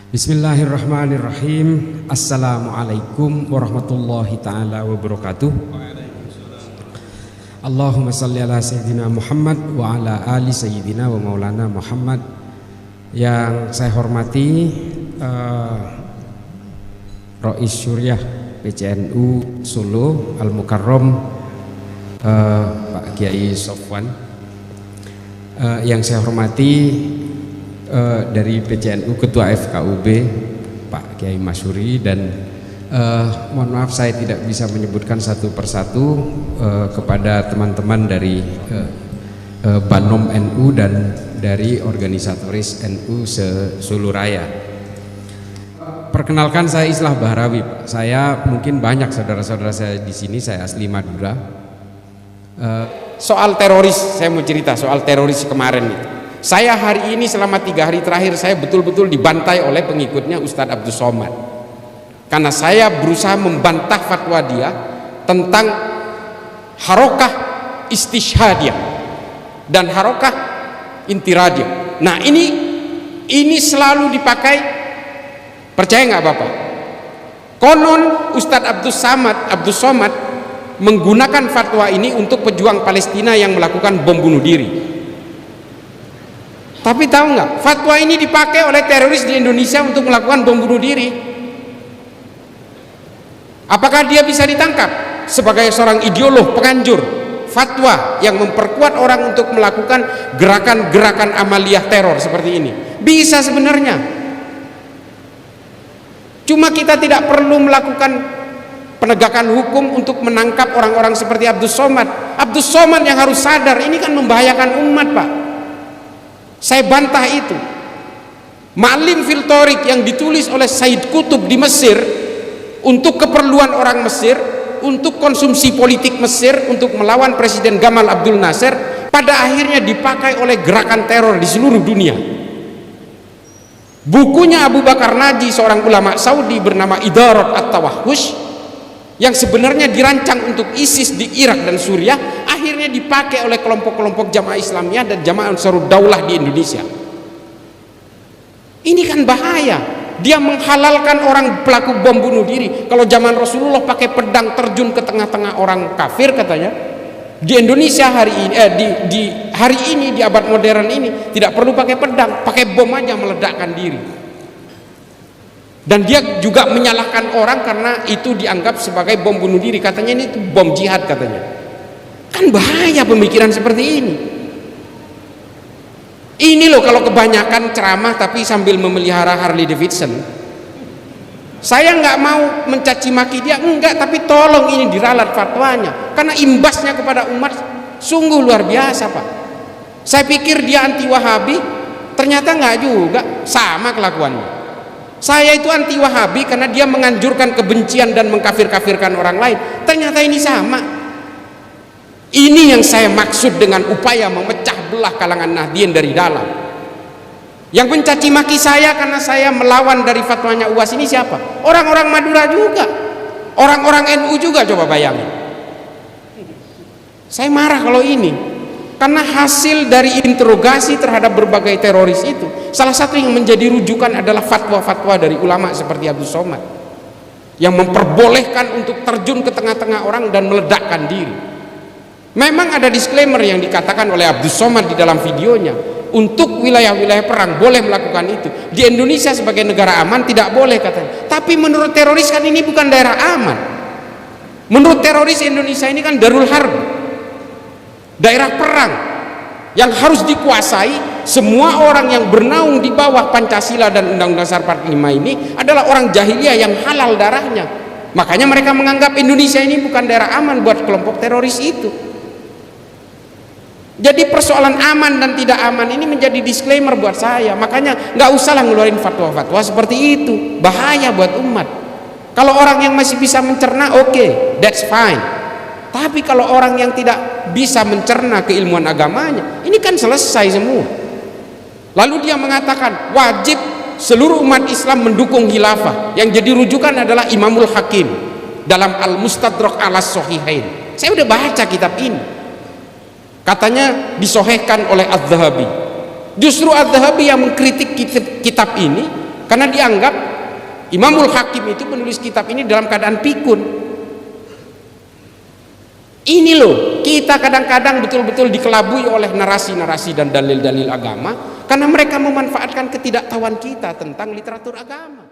Bismillahirrahmanirrahim. Assalamualaikum warahmatullahi ta'ala wabarakatuh. Allahumma salli ala Sayyidina Muhammad wa ala ali Sayyidina wa maulana Muhammad. Yang saya hormati Rois Syuriah PCNU Solo Al-Mukarram, Pak Kiai Sofwan. Yang saya hormati dari PCNU Ketua FKUB Pak Kiai Masyuri, dan mohon maaf saya tidak bisa menyebutkan satu persatu kepada teman-teman dari Banom NU dan dari organisatoris NU seluruh raya. Perkenalkan, saya Islah Bahrawi, Pak. Saya mungkin banyak saudara-saudara saya di sini, saya asli Madura. Soal teroris, saya mau cerita soal teroris kemarin itu. Saya hari ini selama 3 hari terakhir saya betul-betul dibantai oleh pengikutnya Ustadz Abdus Somad, karena saya berusaha membantah fatwa dia tentang harokah istishhadiyah dan harokah intiradiyah. Nah ini selalu dipakai, percaya nggak Bapak? Konon Ustadz Abdus Somad menggunakan fatwa ini untuk pejuang Palestina yang melakukan bom bunuh diri. Tapi tahu nggak, fatwa ini dipakai oleh teroris di Indonesia untuk melakukan bom bunuh diri. Apakah dia bisa ditangkap sebagai seorang ideolog penganjur fatwa yang memperkuat orang untuk melakukan gerakan-gerakan amaliyah teror seperti ini? Bisa sebenarnya. Cuma kita tidak perlu melakukan penegakan hukum untuk menangkap orang-orang seperti Abdus Somad. Abdus Somad yang harus sadar ini kan membahayakan umat, Pak. Saya bantah itu. Ma'lim fil Thariq yang ditulis oleh Said Qutb di Mesir untuk keperluan orang Mesir, untuk konsumsi politik Mesir, untuk melawan Presiden Gamal Abdul Nasser, pada akhirnya dipakai oleh gerakan teror di seluruh dunia. Bukunya Abu Bakar Naji, seorang ulama Saudi, bernama Idarat At-Tawahhush, yang sebenarnya dirancang untuk ISIS di Irak dan Suriah, akhirnya dipakai oleh kelompok-kelompok jamaah Islamiyah dan jamaah Ansarud Daulah di Indonesia. Ini kan bahaya. Dia menghalalkan orang pelaku bom bunuh diri. Kalau zaman Rasulullah pakai pedang terjun ke tengah-tengah orang kafir katanya, di Indonesia hari ini di abad modern ini tidak perlu pakai pedang, pakai bom aja meledakkan diri. Dan dia juga menyalahkan orang karena itu dianggap sebagai bom bunuh diri, katanya ini itu bom jihad katanya. Kan bahaya pemikiran seperti ini. Ini loh kalau kebanyakan ceramah tapi sambil memelihara Harley Davidson. Saya nggak mau mencaci maki dia, enggak, tapi tolong ini diralat fatwanya, karena imbasnya kepada umat sungguh luar biasa, Pak. Saya pikir dia anti Wahabi, ternyata nggak juga, sama kelakuannya. Saya itu anti Wahabi karena dia menganjurkan kebencian dan mengkafir-kafirkan orang lain. Ternyata ini sama. Ini yang saya maksud dengan upaya memecah belah kalangan Nahdien dari dalam. Yang mencaci maki saya karena saya melawan dari fatwanya UAS ini siapa? Orang-orang Madura juga, orang-orang NU juga, coba bayangin. Saya marah kalau ini, karena hasil dari interogasi terhadap berbagai teroris itu, salah satu yang menjadi rujukan adalah fatwa-fatwa dari ulama seperti Abdus Somad yang memperbolehkan untuk terjun ke tengah-tengah orang dan meledakkan diri. Memang ada disclaimer yang dikatakan oleh Abdus Somad di dalam videonya, untuk wilayah-wilayah perang boleh melakukan itu, di Indonesia sebagai negara aman tidak boleh katanya. Tapi menurut teroris kan ini bukan daerah aman. Menurut teroris Indonesia ini kan darul harb, daerah perang yang harus dikuasai. Semua orang yang bernaung di bawah Pancasila dan Undang-Undang Dasar 45 ini adalah orang jahiliyah yang halal darahnya. Makanya mereka menganggap Indonesia ini bukan daerah aman buat kelompok teroris itu. Jadi persoalan aman dan tidak aman ini menjadi disclaimer buat saya. Makanya nggak usahlah ngeluarin fatwa-fatwa seperti itu, bahaya buat umat. Kalau orang yang masih bisa mencerna, oke, that's fine. Tapi kalau orang yang tidak bisa mencerna keilmuan agamanya, ini kan selesai semua. Lalu dia mengatakan wajib seluruh umat Islam mendukung khilafah. Yang jadi rujukan adalah Imamul Hakim dalam Al-Mustadrak ala Sahihain. Saya udah baca kitab ini, katanya disohehkan oleh Az-Zahabi. Justru Az-Zahabi yang mengkritik kitab ini karena dianggap Imamul Hakim itu menulis kitab ini dalam keadaan pikun. Ini loh, kita kadang-kadang betul-betul dikelabui oleh narasi-narasi dan dalil-dalil agama karena mereka memanfaatkan ketidaktahuan kita tentang literatur agama.